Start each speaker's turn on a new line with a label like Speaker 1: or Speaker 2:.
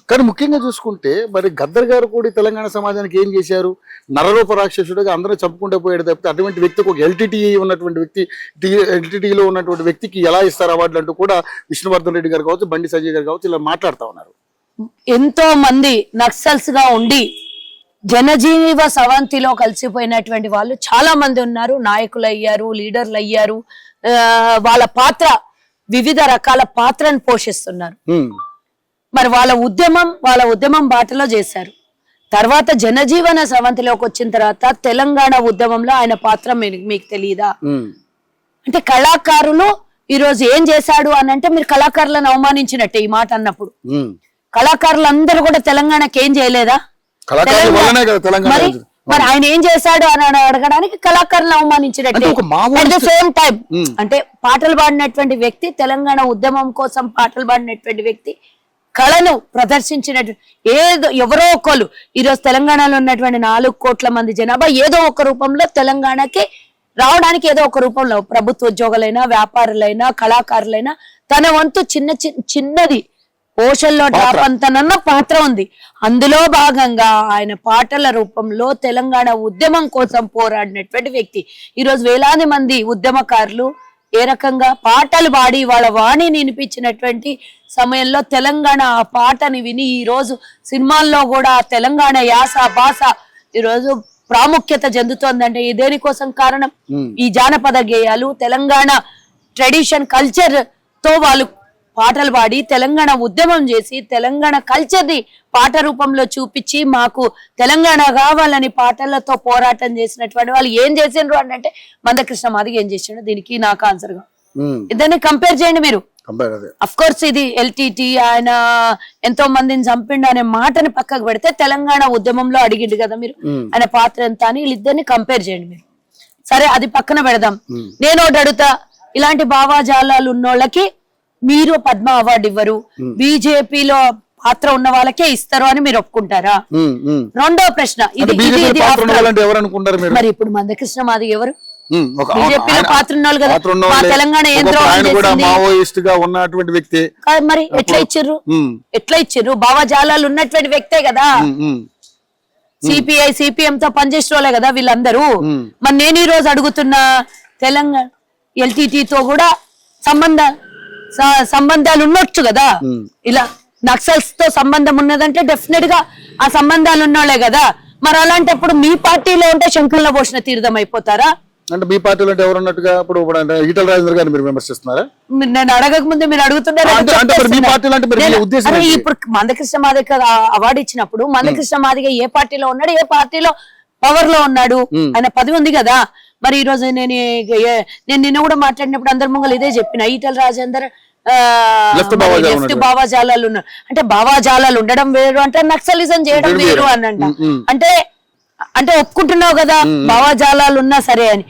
Speaker 1: కానీ ముఖ్యంగా చూసుకుంటే మరి గద్దర్ గారు కూడా తెలంగాణ సమాజానికి ఏం చేశారు? నరరూప రాక్షసుడిగా అందరూ చెప్పుకుంటూ పోయాడు తప్పితే అటువంటి వ్యక్తికి ఒక ఎల్టీటీ ఉన్నటువంటి వ్యక్తి, ఎల్టీటీలో ఉన్నటువంటి వ్యక్తికి ఎలా ఇస్తారు అవార్డులు అంటూ కూడా విష్ణువర్ధన్ రెడ్డి గారు కావచ్చు, బండి సంజయ్ గారు కావచ్చు ఇలా మాట్లాడుతూ ఉన్నారు.
Speaker 2: ఎంతో మంది నక్సల్స్ గా ఉండి జనజీవ సవంతిలో కలిసిపోయినటువంటి వాళ్ళు చాలా మంది ఉన్నారు. నాయకులు అయ్యారు, లీడర్లు అయ్యారు. వాళ్ళ పాత్ర వివిధ రకాల పాత్రను పోషిస్తున్నారు. మరి వాళ్ళ ఉద్యమం బాటలో చేశారు. తర్వాత జనజీవన సవంతిలోకి వచ్చిన తర్వాత తెలంగాణ ఉద్యమంలో ఆయన పాత్ర మీకు తెలియదా? అంటే కళాకారులు ఈ రోజు ఏం చేశాడు అని అంటే మీరు కళాకారులను అవమానించినట్టే ఈ మాట అన్నప్పుడు. కళాకారులందరూ కూడా తెలంగాణకి ఏం చేయలేదా? మరి ఆయన ఏం చేశాడు అని అడగడానికి కళాకారులను అవమానించినట్టే. అట్ ద సేమ్ టైం అంటే పాటలు పాడినటువంటి వ్యక్తి, తెలంగాణ ఉద్యమం కోసం పాటలు పాడినటువంటి వ్యక్తి, కళను ప్రదర్శించినటువంటి ఎవరో ఒకళ్ళు ఈరోజు తెలంగాణలో ఉన్నటువంటి 4 కోట్ల మంది జనాభా ఏదో ఒక రూపంలో తెలంగాణకి రావడానికి ఏదో ఒక రూపంలో ప్రభుత్వ ఉద్యోగులైనా, వ్యాపారులైనా, కళాకారులైనా తన వంతు చిన్నది ఓషల్లో డ్రాప్ అంతనన్న పాత్ర ఉంది. అందులో భాగంగా ఆయన పాటల రూపంలో తెలంగాణ ఉద్యమం కోసం పోరాడినటువంటి వ్యక్తి. ఈరోజు వేలాది మంది ఉద్యమకారులు ఏ రకంగా పాటలు పాడి వాళ్ళ వాణిని వినిపించినటువంటి సమయంలో తెలంగాణ ఆ పాటని విని ఈ రోజు సినిమాల్లో కూడా తెలంగాణ యాస భాష ఈరోజు ప్రాముఖ్యత చెందుతోందంటే దేనికోసం కారణం? ఈ జానపద గేయాలు, తెలంగాణ ట్రెడిషన్ కల్చర్ తో వాళ్ళు పాటలు పాడి తెలంగాణ ఉద్యమం చేసి తెలంగాణ కల్చర్ ని పాట రూపంలో చూపించి మాకు తెలంగాణ కావాలని పాటలతో పోరాటం చేసినటువంటి వాళ్ళు ఏం చేసిండ్రు అంటే మందకృష్ణ మాదిగ ఏం చేసిండు? దీనికి నాకు ఆన్సర్ గా ఇద్దరిని కంపేర్ చేయండి మీరు. అఫ్ కోర్స్ ఇది ఎల్టీటీ ఆయన ఎంతో మందిని చంపిండు అనే మాటని పక్కకు పెడితే తెలంగాణ ఉద్యమంలో అడిగిండు కదా మీరు, ఆయన పాత్ర ఎంత అని వీళ్ళిద్దరిని కంపేర్ చేయండి మీరు. సరే అది పక్కన పెడదాం. నేను ఒకటి అడుగుతా, ఇలాంటి భావాజాలాలు ఉన్నోళ్ళకి మీరు పద్మ అవార్డు ఇవ్వరు, బీజేపీలో పాత్ర ఉన్న వాళ్ళకే ఇస్తారు అని మీరు ఒప్పుకుంటారా? రెండో ప్రశ్న, మరి ఇప్పుడు మందకృష్ణ మాదిగ ఎవరు? బీజేపీలో పాత్ర ఉన్నోళ్ళు కదా, తెలంగాణ
Speaker 1: ఉన్నటువంటి వ్యక్తి.
Speaker 2: మరి ఎట్లా ఇచ్చిర్రు? భావజాలాలు ఉన్నటువంటి వ్యక్తే కదా. సిపిఐ సిపిఎం తో పనిచేసిన వాళ్ళే కదా వీళ్ళందరూ. మరి నేను ఈ రోజు అడుగుతున్నా, తెలంగాణ ఎల్టీటీతో కూడా సంబంధాలు ఉండొచ్చు కదా. ఇలా నక్సల్స్ తో సంబంధం ఉన్నదంటే డెఫినెట్ గా ఆ సంబంధాలు ఉన్నోళ్లే కదా. మరి అలాంటప్పుడు మీ పార్టీలో ఉంటే శంఖంలో పోసిన తీర్థం అయిపోతారా?
Speaker 1: అంటే మీ పార్టీలో అంటే ఎవరు ఉన్నట్టుగా ఇప్పుడు ఈటల రాజేందర్ గారిని మీరు విమర్శిస్తున్నారా?
Speaker 2: నేను అడగక ముందే మీరు అడుగుతున్నారు. ఇప్పుడు మందకృష్ణ మాదిగ అవార్డు ఇచ్చినప్పుడు మందకృష్ణ మాదిగ ఏ పార్టీలో ఉన్నాడు, ఏ పార్టీలో పవర్ లో ఉన్నాడు, ఆయన పదవి ఉంది కదా. మరి ఈ రోజు నేను నిన్న కూడా మాట్లాడినప్పుడు అందరి ముంగలు ఇదే చెప్పిన, ఈటల రాజేందర్ లెఫ్ట్ భావాజాలాలు ఉన్నారు అంటే భావాజాలాలు ఉండడం వేరు అంటే నక్సలిజం చేయడం వేరు అని అంటే ఒప్పుకుంటున్నావు కదా భావాజాలాలు ఉన్నా సరే అని.